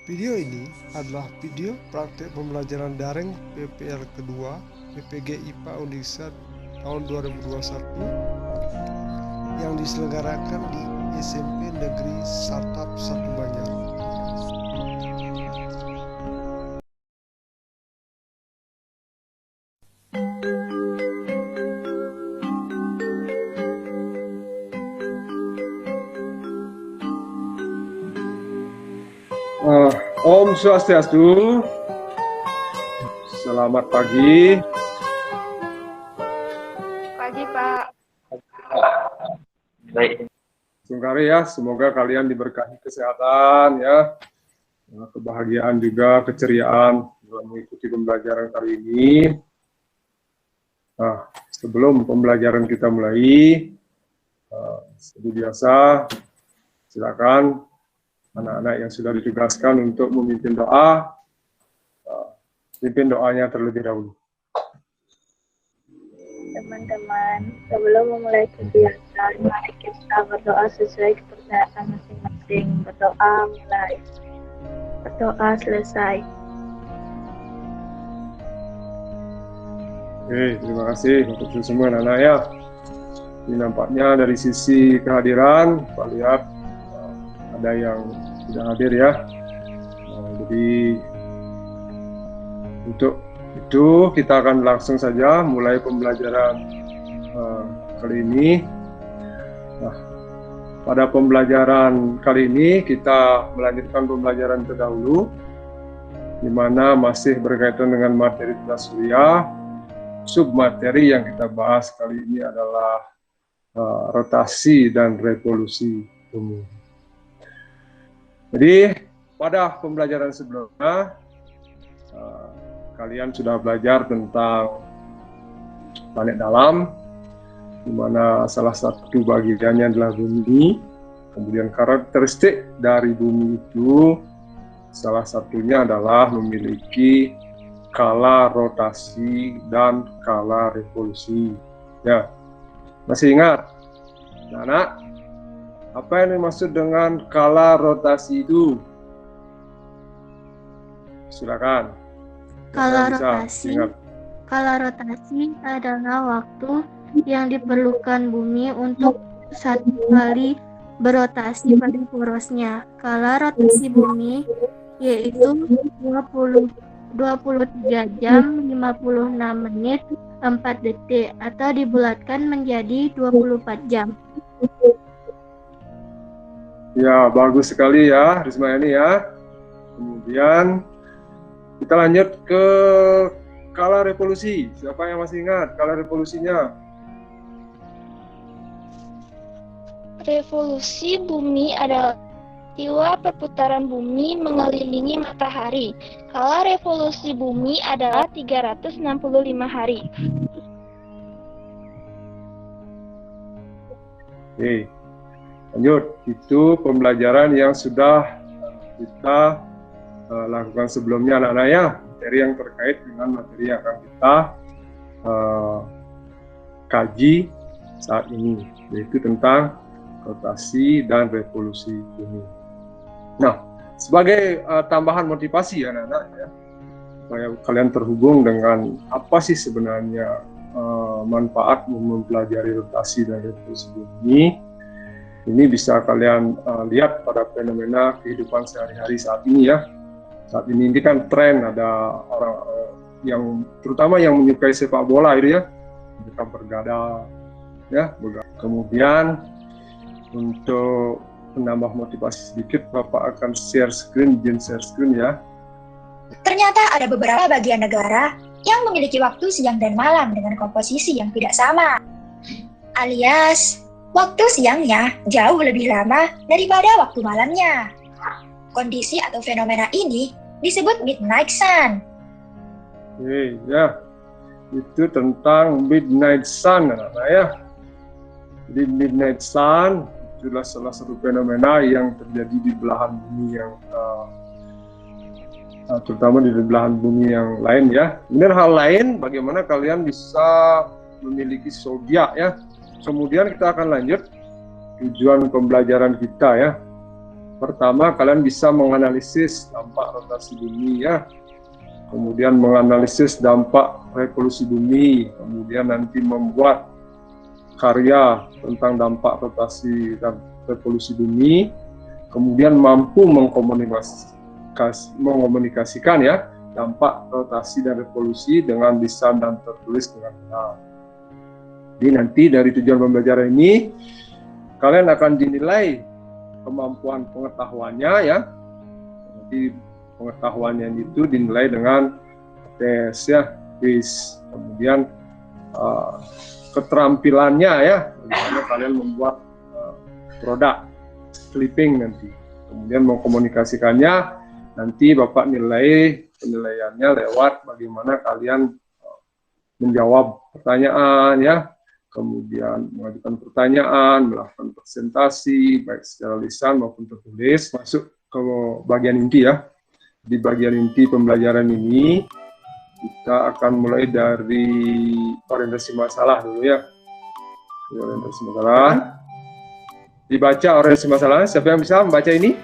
Video ini adalah video praktek pembelajaran daring PPL kedua PPG IPA Undiksa tahun 2021 yang diselenggarakan di SMP Negeri Sartap 1 Banjar. Om Swastiastu, selamat pagi. Pagi, Pak. Baik. Sungkari ya, semoga kalian diberkahi kesehatan ya, kebahagiaan juga, keceriaan dalam mengikuti pembelajaran kali ini. Nah, sebelum pembelajaran kita mulai, seperti biasa, silakan anak-anak yang sudah ditugaskan untuk memimpin doa, pimpin doanya terlebih dahulu. Teman-teman, sebelum memulai kegiatan, mari kita berdoa sesuai kepercayaan masing-masing. Berdoa mulai. Berdoa selesai. Oke, terima kasih untuk semua anak-anak ya. Ini nampaknya dari sisi kehadiran, Pak lihat ada yang tidak hadir ya. Jadi untuk itu kita akan langsung saja mulai pembelajaran kali ini. Nah, pada pembelajaran kali ini kita melanjutkan pembelajaran terdahulu, di mana masih berkaitan dengan materi tata surya. Submateri yang kita bahas kali ini adalah rotasi dan revolusi bumi. Jadi pada pembelajaran sebelumnya kalian sudah belajar tentang planet dalam, di mana salah satu bagiannya adalah bumi. Kemudian karakteristik dari bumi itu salah satunya adalah memiliki skala rotasi dan skala revolusi. Ya, masih ingat, anak-anak? Apa yang dimaksud dengan skala rotasi itu? Silakan. Skala rotasi adalah waktu yang diperlukan bumi untuk satu kali berotasi pada porosnya. Skala rotasi bumi yaitu 23 jam 56 menit 4 detik atau dibulatkan menjadi 24 jam. Ya, bagus sekali ya, Rismayani ya. Kemudian kita lanjut ke skala revolusi. Siapa yang masih ingat skala revolusinya? Revolusi bumi adalah peristiwa perputaran bumi mengelilingi matahari. Skala revolusi bumi adalah 365 hari. Oke, lanjut. Itu pembelajaran yang sudah kita lakukan sebelumnya anak-anak ya, materi yang terkait dengan materi yang akan kita kaji saat ini, yaitu tentang rotasi dan revolusi bumi. Nah, sebagai tambahan motivasi ya anak-anak ya, supaya kalian terhubung dengan apa sih sebenarnya manfaat mempelajari rotasi dan revolusi bumi. Ini bisa kalian lihat pada fenomena kehidupan sehari-hari saat ini ya. Saat ini kan tren, ada orang yang terutama yang menyukai sepak bola itu ya, mereka bergada ya. Kemudian untuk menambah motivasi sedikit, Bapak akan share screen ya. Ternyata ada beberapa bagian negara yang memiliki waktu siang dan malam dengan komposisi yang tidak sama. Alias, waktu siangnya jauh lebih lama daripada waktu malamnya. Kondisi atau fenomena ini disebut midnight sun. Oke, ya. Itu tentang midnight sun anak-anak ya. Jadi midnight sun itulah salah satu fenomena yang terjadi di belahan bumi yang terutama di belahan bumi yang lain ya. Kemudian hal lain, bagaimana kalian bisa memiliki zodiak ya. Kemudian kita akan lanjut tujuan pembelajaran kita ya. pertama kalian bisa menganalisis dampak rotasi bumi ya, kemudian menganalisis dampak revolusi bumi, kemudian nanti membuat karya tentang dampak rotasi dan revolusi bumi, kemudian mampu mengkomunikasikan ya dampak rotasi dan revolusi dengan lisan dan tertulis dengan benar. Jadi nanti dari tujuan pembelajaran ini kalian akan dinilai kemampuan pengetahuannya ya. Nanti pengetahuannya itu dinilai dengan tes ya, quiz. Kemudian keterampilannya ya, bagaimana kalian membuat produk clipping nanti. Kemudian mengkomunikasikannya, nanti Bapak nilai penilaiannya lewat bagaimana kalian menjawab pertanyaan ya, kemudian mengajukan pertanyaan, melakukan presentasi baik secara lisan maupun tertulis. Masuk ke bagian inti ya. Di bagian inti pembelajaran ini kita akan mulai dari orientasi masalah dulu ya. Orientasi masalah. Dibaca orientasi masalah. Siapa yang bisa membaca ini?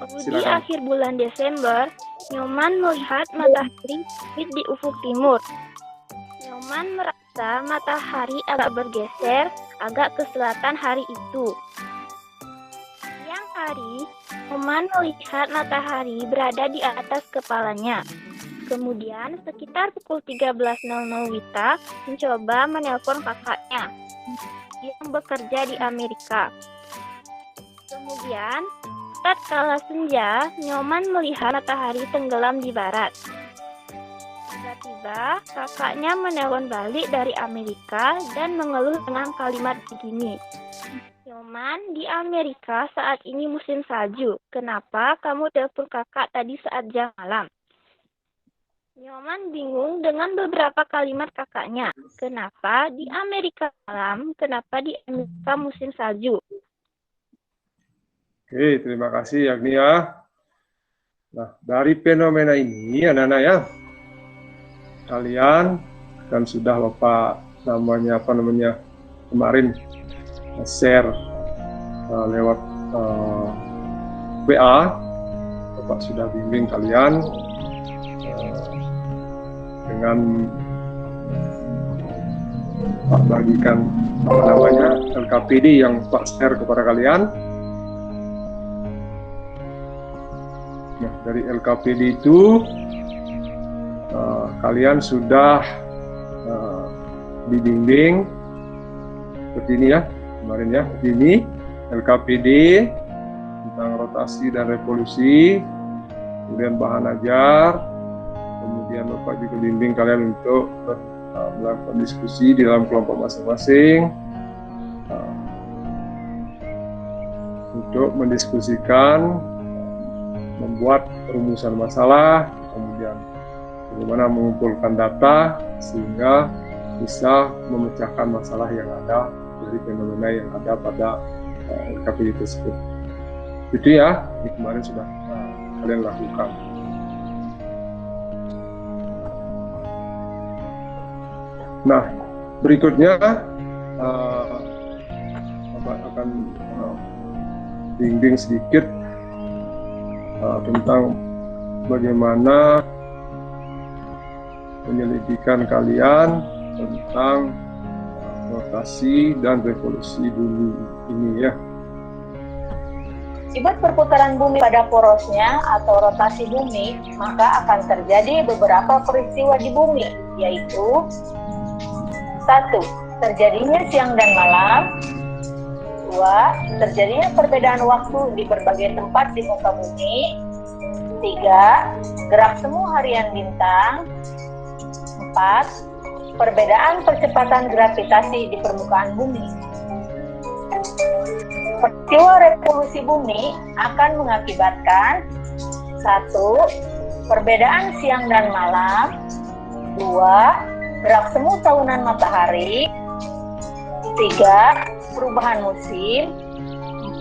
Di akhir bulan Desember, Nyoman melihat matahari terbit di ufuk timur. Nyoman merasa matahari agak bergeser agak ke selatan hari itu. Siang hari, Nyoman melihat matahari berada di atas kepalanya. Kemudian sekitar pukul 13.00 Wita mencoba menelpon kakaknya yang bekerja di Amerika. Kemudian tatkala senja, Nyoman melihat matahari tenggelam di barat. Tiba-tiba kakaknya menelpon balik dari Amerika dan mengeluh dengan kalimat begini. Nyoman, di Amerika saat ini musim salju. Kenapa kamu telepon kakak tadi saat jam malam? Nyoman bingung dengan beberapa kalimat kakaknya. Kenapa di Amerika malam? Kenapa di Amerika musim salju? Oke, terima kasih Agnia. Nah, dari fenomena ini anak-anak ya, kalian kan sudah Bapak kemarin share lewat WA. Bapak sudah bimbing kalian dengan Pak bagikan LKPD yang Pak share kepada kalian. Nah, dari LKPD itu kalian sudah dibimbing seperti ini ya, kemarin ya, ini LKPD tentang rotasi dan revolusi, kemudian bahan ajar, kemudian Bapak juga bimbing kalian untuk melakukan diskusi di dalam kelompok masing-masing untuk mendiskusikan, membuat rumusan masalah, kemudian bagaimana mengumpulkan data sehingga bisa memecahkan masalah yang ada dari fenomena yang ada pada LKPD tersebut. Itu ya, ini kemarin sudah kalian lakukan. Nah, berikutnya Bapak akan bimbing sedikit tentang bagaimana penyelidikan kalian tentang rotasi dan revolusi bumi ini ya. Akibat perputaran bumi pada porosnya atau rotasi bumi, maka akan terjadi beberapa peristiwa di bumi, yaitu 1. Terjadinya siang dan malam. 2. Terjadinya perbedaan waktu di berbagai tempat di muka bumi. 3. Gerak semu harian bintang. 4. Perbedaan percepatan gravitasi di permukaan bumi. Peristiwa revolusi bumi akan mengakibatkan 1. Perbedaan siang dan malam. 2. Gerak semu tahunan matahari. 3. Perubahan musim.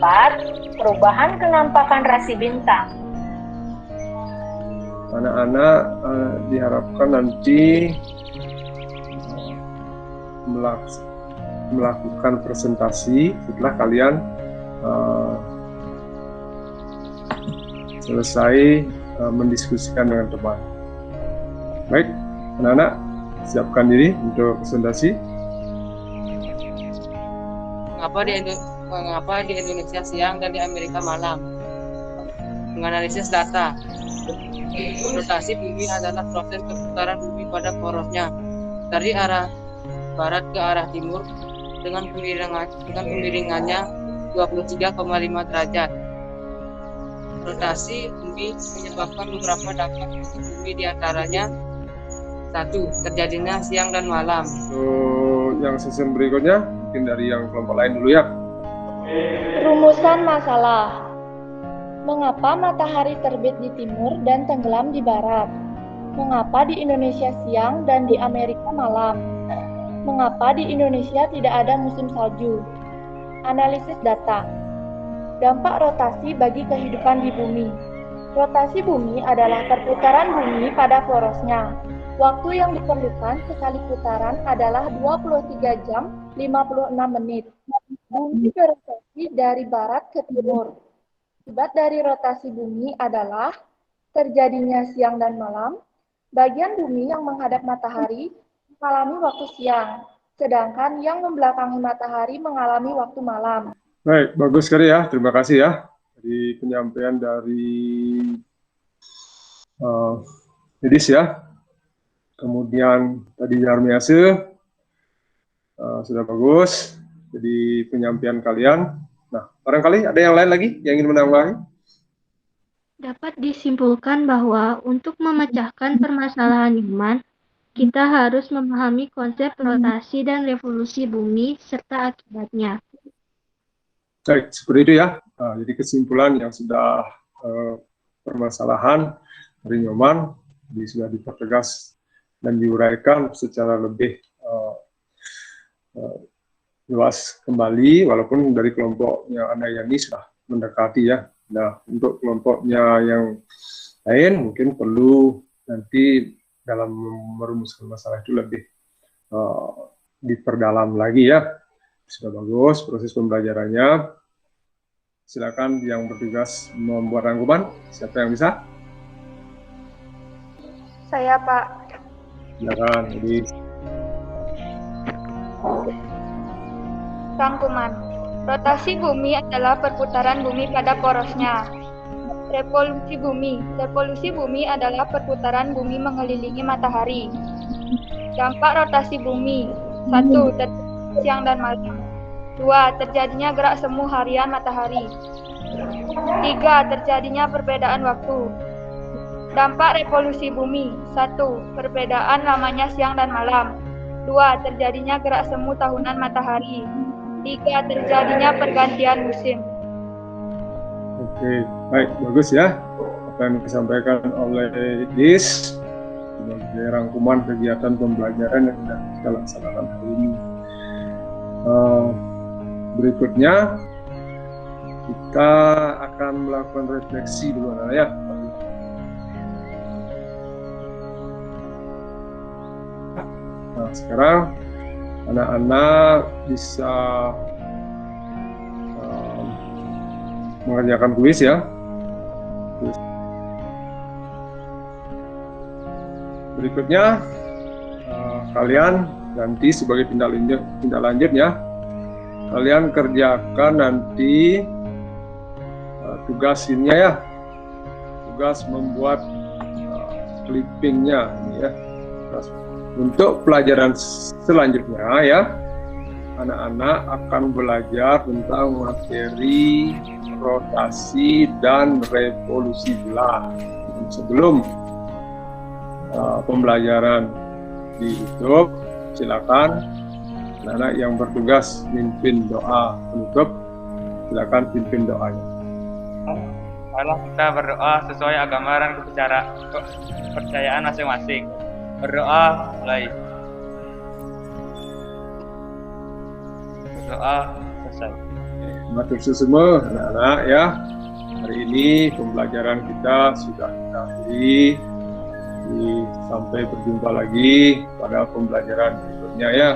4. Perubahan kenampakan rasi bintang. Anak-anak diharapkan nanti melakukan presentasi setelah kalian selesai mendiskusikan dengan teman. Baik, anak-anak, siapkan diri untuk presentasi. Mengapa di Indonesia siang dan di Amerika malam? Menganalisis data. Rotasi bumi adalah proses perputaran bumi pada porosnya dari arah barat ke arah timur dengan kemiringannya 23,5 derajat. Rotasi bumi menyebabkan beberapa dampak bumi, diantaranya 1. Terjadinya siang dan malam. Yang season berikutnya mungkin dari yang kelompok lain dulu ya. Rumusan masalah. Mengapa matahari terbit di timur dan tenggelam di barat? Mengapa di Indonesia siang dan di Amerika malam? Mengapa di Indonesia tidak ada musim salju? Analisis data. Dampak rotasi bagi kehidupan di bumi. Rotasi bumi adalah perputaran bumi pada porosnya. Waktu yang diperlukan sekali putaran adalah 23 jam 56 menit. Bumi berotasi dari barat ke timur. Akibat dari rotasi bumi adalah terjadinya siang dan malam. Bagian bumi yang menghadap matahari mengalami waktu siang, sedangkan yang membelakangi matahari mengalami waktu malam. Baik, bagus sekali ya. Terima kasih ya. Dari penyampaian dari Edis ya. Kemudian tadi Yarmiase sudah bagus. Jadi penyampaian kalian. Nah, barangkali ada yang lain lagi yang ingin menambahi? Dapat disimpulkan bahwa untuk memecahkan permasalahan Newman, kita harus memahami konsep rotasi dan revolusi bumi serta akibatnya. Baik, seperti itu ya. Nah, jadi kesimpulan yang sudah permasalahan dari Newman sudah dipertegas dan diuraikan secara lebih luas kembali, walaupun dari kelompoknya Anayani sudah mendekati ya. Nah, untuk kelompoknya yang lain mungkin perlu nanti dalam merumuskan masalah itu lebih diperdalam lagi ya. Sudah bagus proses pembelajarannya. Silakan yang bertugas membuat rangkuman. Siapa yang bisa? Saya, Pak. Silakan. Jadi Rangkuman. Rotasi bumi adalah perputaran bumi pada porosnya. Revolusi bumi. Revolusi bumi adalah perputaran bumi mengelilingi matahari. Dampak rotasi bumi. 1. Terjadi siang dan malam. 2. Terjadinya gerak semu harian matahari. 3. Terjadinya perbedaan waktu. Dampak revolusi bumi. 1. Perbedaan lamanya siang dan malam. 2. Terjadinya gerak semu tahunan matahari. 3. Terjadinya pergantian musim. Oke, baik, bagus ya. Apa yang disampaikan oleh Idris sebagai rangkuman kegiatan pembelajaran yang sudah kita laksanakan hari ini. Berikutnya kita akan melakukan refleksi dulu ya. Nah, sekarang anak-anak bisa mengerjakan kuis ya. Berikutnya kalian nanti sebagai tindak lanjut ya, kalian kerjakan nanti tugas ini ya, tugas membuat clippingnya ini ya. Untuk pelajaran selanjutnya ya, anak-anak akan belajar tentang materi rotasi dan revolusi bulan. Sebelum pembelajaran ditutup, silakan anak-anak yang bertugas mimpin doa penutup, silakan pimpin doanya. Marilah kita berdoa sesuai agama dan kepercayaan masing-masing. Berdoa mulai. Berdoa selesai. Matur semua anak-anak ya. Hari ini pembelajaran kita sudah kita akhiri. Sampai berjumpa lagi pada pembelajaran berikutnya ya.